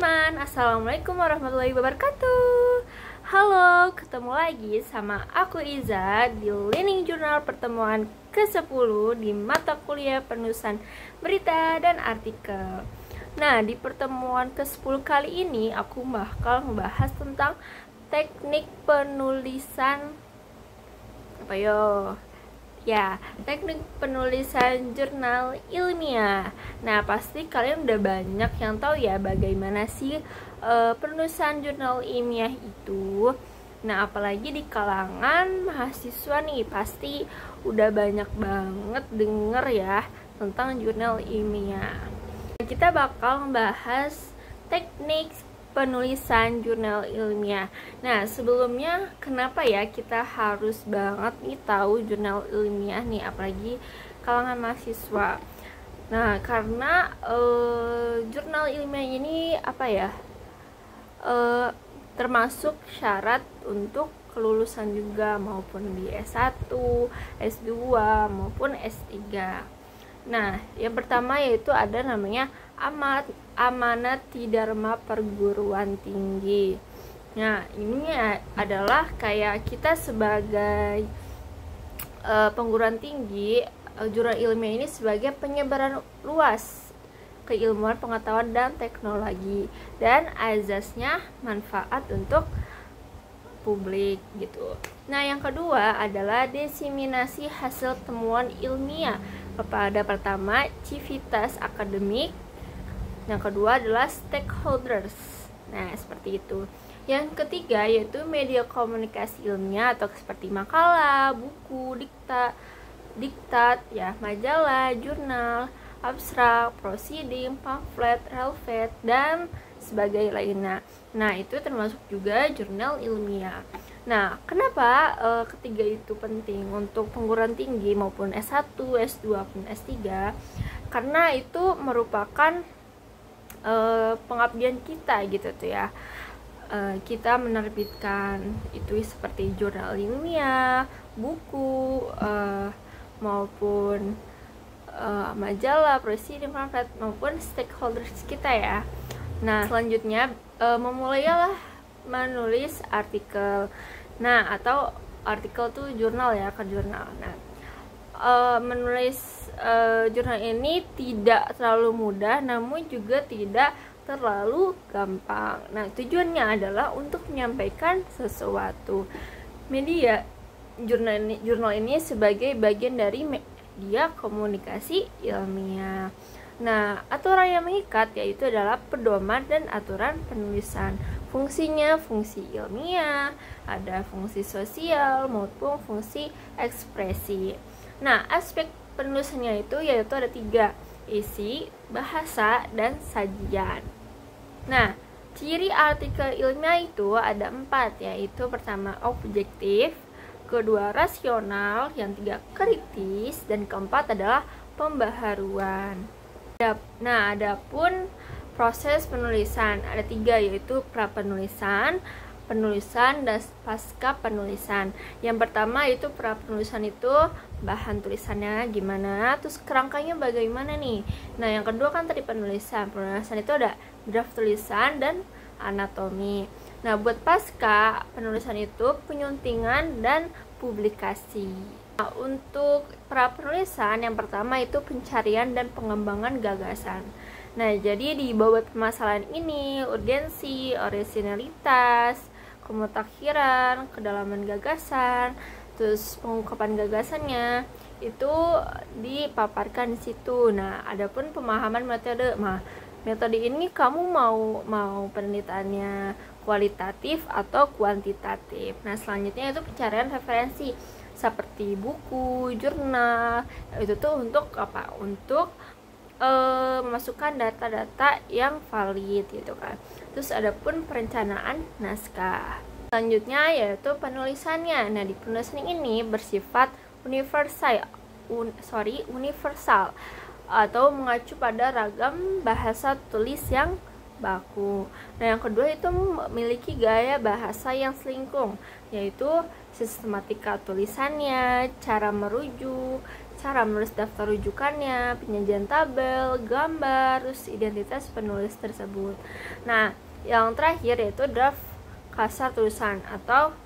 teman-teman, assalamualaikum warahmatullahi wabarakatuh. Halo, ketemu lagi sama aku Iza di Learning Journal pertemuan ke-10 di mata kuliah penulisan berita dan artikel. Nah, di pertemuan ke-10 kali ini aku bakal membahas tentang teknik penulisan teknik penulisan jurnal ilmiah. Nah, pasti kalian udah banyak yang tahu ya bagaimana sih penulisan jurnal ilmiah itu. Nah, apalagi di kalangan mahasiswa nih, pasti udah banyak banget denger ya tentang jurnal ilmiah. Kita bakal membahas teknik penulisan jurnal ilmiah. Nah, sebelumnya kenapa ya kita harus banget nih tahu jurnal ilmiah nih, apalagi kalangan mahasiswa. Nah, karena jurnal ilmiah ini termasuk syarat untuk kelulusan juga, maupun di S1, S2 maupun S3. Nah, yang pertama yaitu ada namanya amanat Dharma perguruan tinggi. Nah, ini adalah kayak kita sebagai perguruan tinggi, jurnal ilmiah ini sebagai penyebaran luas keilmuan, pengetahuan, dan teknologi, dan azasnya manfaat untuk publik gitu. Nah, yang kedua adalah diseminasi hasil temuan ilmiah kepada pertama civitas akademik, yang kedua adalah stakeholders. Nah, seperti itu. Yang ketiga yaitu media komunikasi ilmiah atau seperti makalah, buku, diktat ya, majalah, jurnal, abstrak, proceeding, pamflet, relevant, dan sebagai lainnya. Nah, itu termasuk juga jurnal ilmiah. Nah, kenapa ketiga itu penting untuk perguruan tinggi maupun S1, S2 maupun S3? Karena itu merupakan pengabdian kita gitu tuh ya. Kita menerbitkan itu seperti jurnal ilmiah, buku, maupun majalah, proceeding, pamflet, maupun stakeholders kita ya. Nah, selanjutnya memulailah menulis artikel. Nah, atau artikel tuh jurnal ya, ke jurnal. Nah, menulis jurnal ini tidak terlalu mudah, namun juga tidak terlalu gampang. Nah, tujuannya adalah untuk menyampaikan sesuatu. Media jurnal ini sebagai bagian dari media komunikasi ilmiah. Nah, aturan yang mengikat yaitu adalah pedoman dan aturan penulisan. Fungsinya fungsi ilmiah, ada fungsi sosial maupun fungsi ekspresi. Nah, aspek penulisannya itu yaitu ada 3, isi, bahasa, dan sajian. Nah, ciri artikel ilmiah itu ada 4, yaitu pertama objektif, kedua rasional, yang 3 kritis, dan keempat adalah pembaharuan. Nah, adapun proses penulisan ada 3, yaitu prapenulisan, penulisan, dan pasca penulisan. Yang pertama itu prapenulisan, itu bahan tulisannya gimana, terus kerangkanya bagaimana nih. Nah, yang kedua kan tadi penulisan itu ada draft tulisan dan anatomi. Nah, buat pasca penulisan itu penyuntingan dan publikasi. Nah, untuk prapenulisan yang pertama itu pencarian dan pengembangan gagasan. Nah, jadi di bawah permasalahan ini urgensi, orisinalitas, kemutakhiran, kedalaman gagasan, terus pengungkapan gagasannya itu dipaparkan di situ. Nah, adapun pemahaman metode. Metode ini kamu mau penelitiannya kualitatif atau kuantitatif. Nah, selanjutnya itu pencarian referensi seperti buku, jurnal. Itu tuh untuk apa? Untuk memasukkan data-data yang valid gitu kan. Terus adapun perencanaan naskah. Selanjutnya yaitu penulisannya. Nah, di penulisan ini bersifat universal atau mengacu pada ragam bahasa tulis yang baku. Nah, yang kedua itu memiliki gaya bahasa yang selingkung, yaitu sistematika tulisannya, cara merujuk, cara menulis daftar rujukannya, penyajian tabel, gambar, terus identitas penulis tersebut. Nah, yang terakhir yaitu draft kasar tulisan atau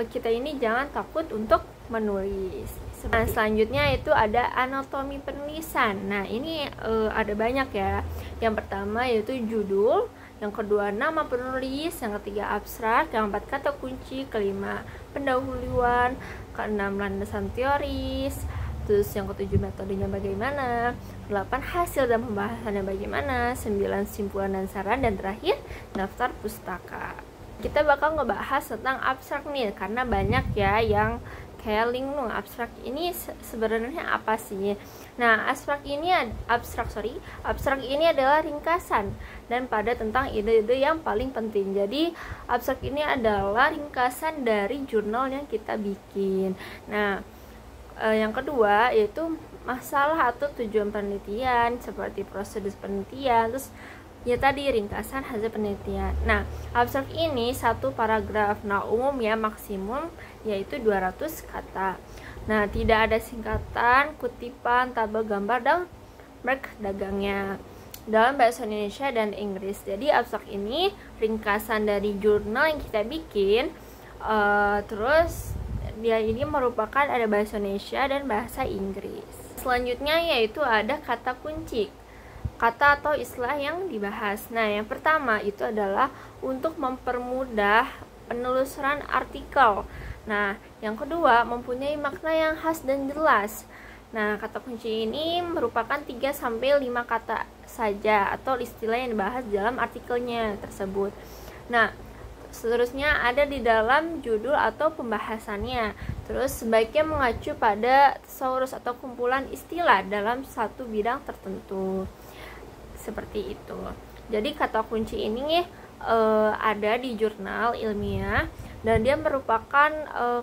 kita ini jangan takut untuk menulis. Nah, selanjutnya itu ada anatomi penulisan. Nah, ini ada banyak ya. Yang pertama yaitu judul, yang kedua nama penulis, yang ketiga abstrak, yang keempat kata kunci, kelima pendahuluan, keenam landasan teoris, terus yang ketujuh metodenya bagaimana, 8 hasil dan pembahasannya bagaimana, 9 simpulan dan saran, dan terakhir daftar pustaka. Kita bakal ngebahas tentang abstrak nih karena banyak ya yang kayak linglung. Abstrak ini sebenarnya apa sih? Nah, abstrak ini adalah ringkasan dan pada tentang ide-ide yang paling penting. Jadi abstrak ini adalah ringkasan dari jurnal yang kita bikin. Nah, yang kedua yaitu masalah atau tujuan penelitian, seperti prosedur penelitian, terus ya tadi ringkasan hasil penelitian. Nah, abstrak ini satu paragraf. Nah, umumnya maksimum yaitu 200 kata. Nah, tidak ada singkatan, kutipan, tabel gambar, dan merek dagangnya dalam bahasa Indonesia dan Inggris. Jadi abstrak ini ringkasan dari jurnal yang kita bikin. Terus dia ini merupakan ada bahasa Indonesia dan bahasa Inggris. Selanjutnya yaitu ada kata kunci, kata atau istilah yang dibahas. Nah, yang pertama itu adalah untuk mempermudah penelusuran artikel. Nah, yang kedua mempunyai makna yang khas dan jelas. Nah, kata kunci ini merupakan 3-5 kata saja atau istilah yang dibahas dalam artikelnya tersebut. Nah, seterusnya ada di dalam judul atau pembahasannya. Terus sebaiknya mengacu pada thesaurus atau kumpulan istilah dalam satu bidang tertentu. Seperti itu. Jadi kata kunci ini ada di jurnal ilmiah dan dia merupakan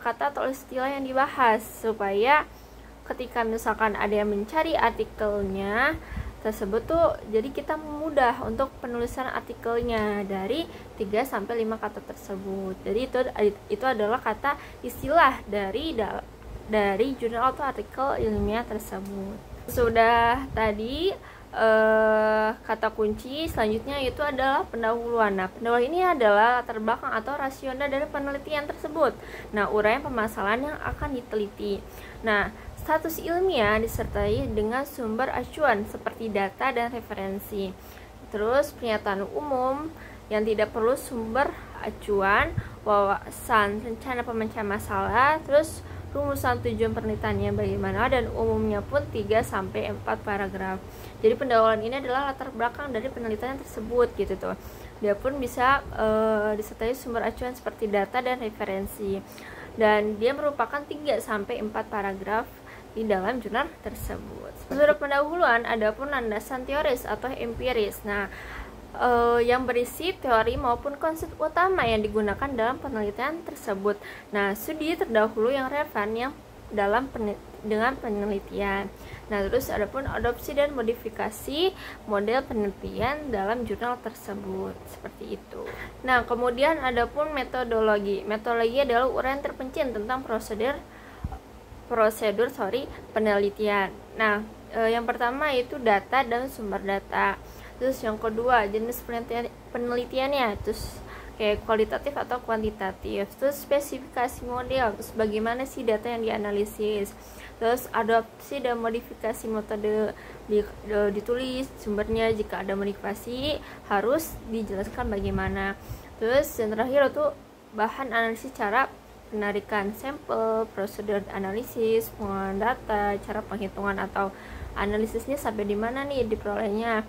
kata atau istilah yang dibahas supaya ketika misalkan ada yang mencari artikelnya tersebut tuh jadi kita mudah untuk penulisan artikelnya dari 3-5 kata tersebut. Jadi itu adalah kata istilah dari jurnal atau artikel ilmiah tersebut. Sudah tadi kata kunci. Selanjutnya itu adalah pendahuluan. Nah, pendahuluan ini adalah latar belakang atau rasional dari penelitian tersebut. Nah, uraian permasalahan yang akan diteliti. Nah, status ilmiah disertai dengan sumber acuan seperti data dan referensi. Terus pernyataan umum yang tidak perlu sumber acuan, wawasan rencana pemecahan masalah, terus rumusan tujuan penelitiannya bagaimana, dan umumnya pun 3-4 paragraf. Jadi pendahuluan ini adalah latar belakang dari penelitian tersebut gitu tuh. Dia pun bisa disertai sumber acuan seperti data dan referensi. Dan dia merupakan 3-4 paragraf di dalam jurnal tersebut. Sesudah pendahuluan adapun landasan teoris atau empiris. Nah, yang berisi teori maupun konsep utama yang digunakan dalam penelitian tersebut. Nah, studi terdahulu yang relevan yang dalam dengan penelitian. Nah, terus adapun adopsi dan modifikasi model penelitian dalam jurnal tersebut. Seperti itu. Nah, kemudian adapun metodologi. Metodologi adalah uraian terperinci tentang prosedur penelitian. Nah, yang pertama itu data dan sumber data. Terus yang kedua jenis penelitiannya, terus kayak kualitatif atau kuantitatif, terus spesifikasi model, terus bagaimana sih data yang dianalisis, terus adopsi dan modifikasi metode ditulis sumbernya, jika ada modifikasi harus dijelaskan bagaimana. Terus yang terakhir itu bahan analisis, cara penarikan sampel, prosedur analisis, pengolahan data, cara penghitungan atau analisisnya sampai di mana nih diperolehnya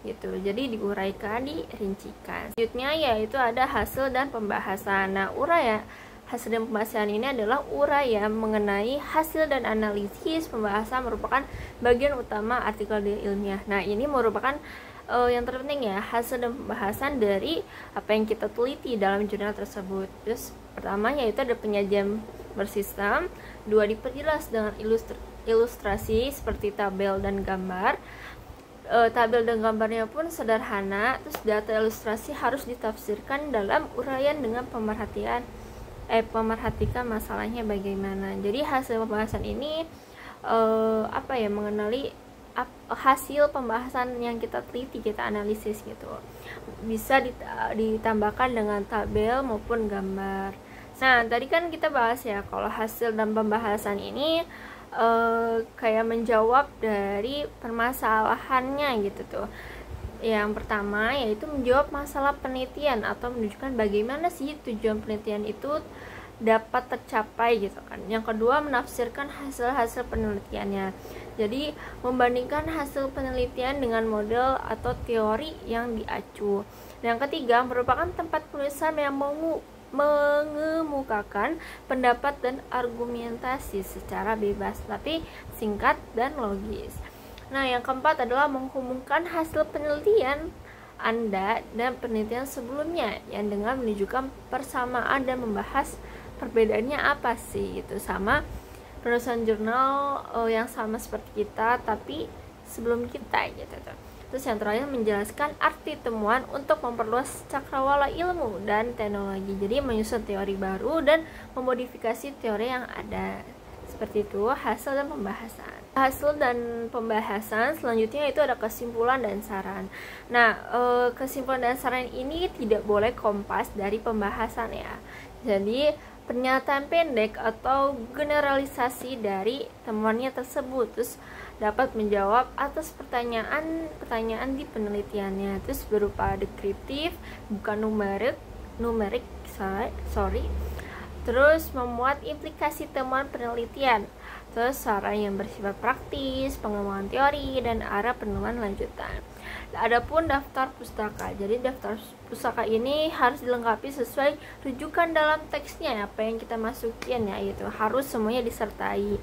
gitu. Jadi diuraikan, dirincikan. Selanjutnya yaitu ada hasil dan pembahasan. Nah, uraian hasil dan pembahasan ini adalah uraian mengenai hasil dan analisis pembahasan merupakan bagian utama artikel ilmiah. Nah, ini merupakan yang terpenting ya, hasil dan pembahasan dari apa yang kita teliti dalam jurnal tersebut. Terus pertama yaitu ada penyajian bersistem, dua diperjelas dengan ilustrasi seperti tabel dan gambar. Tabel dan gambarnya pun sederhana, terus data ilustrasi harus ditafsirkan dalam uraian dengan pemerhatikan masalahnya bagaimana. Jadi hasil pembahasan ini mengenali hasil pembahasan yang kita teliti, kita analisis gitu. Bisa ditambahkan dengan tabel maupun gambar. Nah, tadi kan kita bahas ya kalau hasil dan pembahasan ini kayak menjawab dari permasalahannya gitu tuh. Yang pertama yaitu menjawab masalah penelitian atau menunjukkan bagaimana sih tujuan penelitian itu dapat tercapai gitu kan. Yang kedua, menafsirkan hasil-hasil penelitiannya. Jadi membandingkan hasil penelitian dengan model atau teori yang diacu. Yang ketiga, merupakan tempat penulisan yang mengemukakan pendapat dan argumentasi secara bebas tapi singkat dan logis. Nah, yang keempat adalah menghubungkan hasil penelitian Anda dan penelitian sebelumnya yang dengan menunjukkan persamaan dan membahas perbedaannya apa sih gitu sama penulisan jurnal yang sama seperti kita tapi sebelum kita gitu tuh. Terus yang terakhir, menjelaskan arti temuan untuk memperluas cakrawala ilmu dan teknologi. Jadi menyusun teori baru dan memodifikasi teori yang ada. Seperti itu hasil dan pembahasan. Hasil dan pembahasan selanjutnya itu ada kesimpulan dan saran. Nah, kesimpulan dan saran ini tidak boleh kompas dari pembahasan ya. Jadi pernyataan pendek atau generalisasi dari temuannya tersebut, terus dapat menjawab atas pertanyaan di penelitiannya, terus berupa deskriptif bukan numerik, terus memuat implikasi temuan penelitian, terus saran yang bersifat praktis, pengembangan teori, dan arah penemuan lanjutan. Adapun daftar pustaka, jadi daftar pustaka ini harus dilengkapi sesuai rujukan dalam teksnya, apa yang kita masukin ya, itu harus semuanya disertai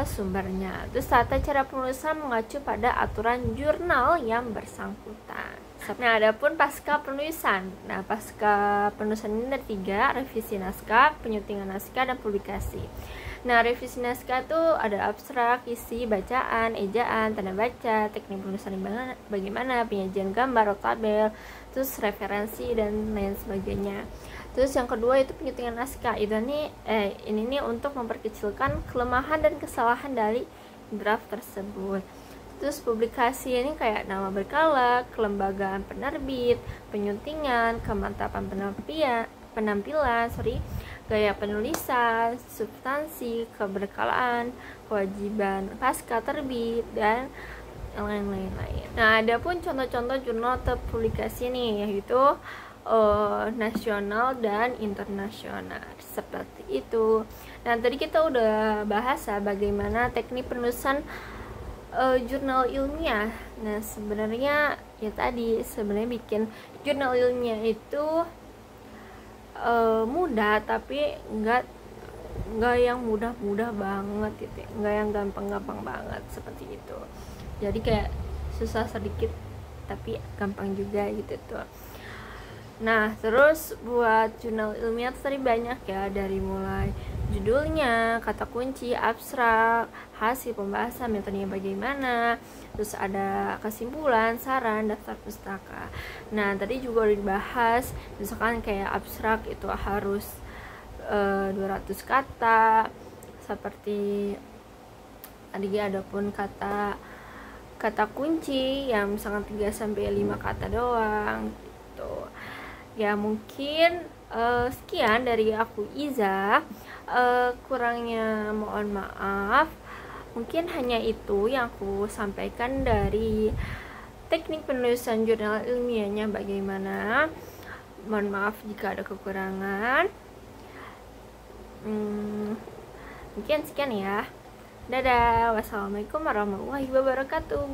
sumbernya. Terus tata cara penulisan mengacu pada aturan jurnal yang bersangkutan. Nah, adapun pasca penulisan. Nah, pasca penulisan ini ada 3, revisi naskah, penyutingan naskah, dan publikasi. Nah, revisi naskah itu ada abstrak, isi, bacaan, ejaan, tanda baca, teknik penulisan bagaimana, penyajian gambar atau tabel, terus referensi dan lain sebagainya. Terus yang kedua itu penyutingan naskah. Ini nih untuk memperkecilkan kelemahan dan kesalahan dari draft tersebut. Terus publikasi ini kayak nama berkala, kelembagaan penerbit, penyuntingan, kemantapan penampilan, gaya penulisan, substansi, keberkalaan, kewajiban pasca terbit, dan yang lain-lain. Nah, ada pun contoh-contoh jurnal atau publikasi nih, yaitu nasional dan internasional seperti itu. Nah, tadi kita udah bahas ya bagaimana teknik penulisan jurnal ilmiah. Nah, sebenarnya ya tadi bikin jurnal ilmiah itu mudah, tapi enggak yang mudah-mudah banget gitu, enggak yang gampang-gampang banget seperti itu. Jadi kayak susah sedikit tapi gampang juga gitu tuh. Nah, terus buat jurnal ilmiah tadi banyak ya, dari mulai judulnya, kata kunci, abstrak, hasil pembahasan, metodenya bagaimana, terus ada kesimpulan, saran, daftar pustaka. Nah, tadi juga udah dibahas, misalkan kayak abstrak itu harus 200 kata, seperti tadi ada pun kata kunci yang misalkan 3-5 kata doang gitu. Ya, mungkin sekian dari aku Iza. Kurangnya mohon maaf. Mungkin hanya itu yang aku sampaikan dari teknik penulisan jurnal ilmiahnya bagaimana. Mohon maaf jika ada kekurangan. Mungkin sekian ya. Dadah. Wassalamualaikum warahmatullahi wabarakatuh.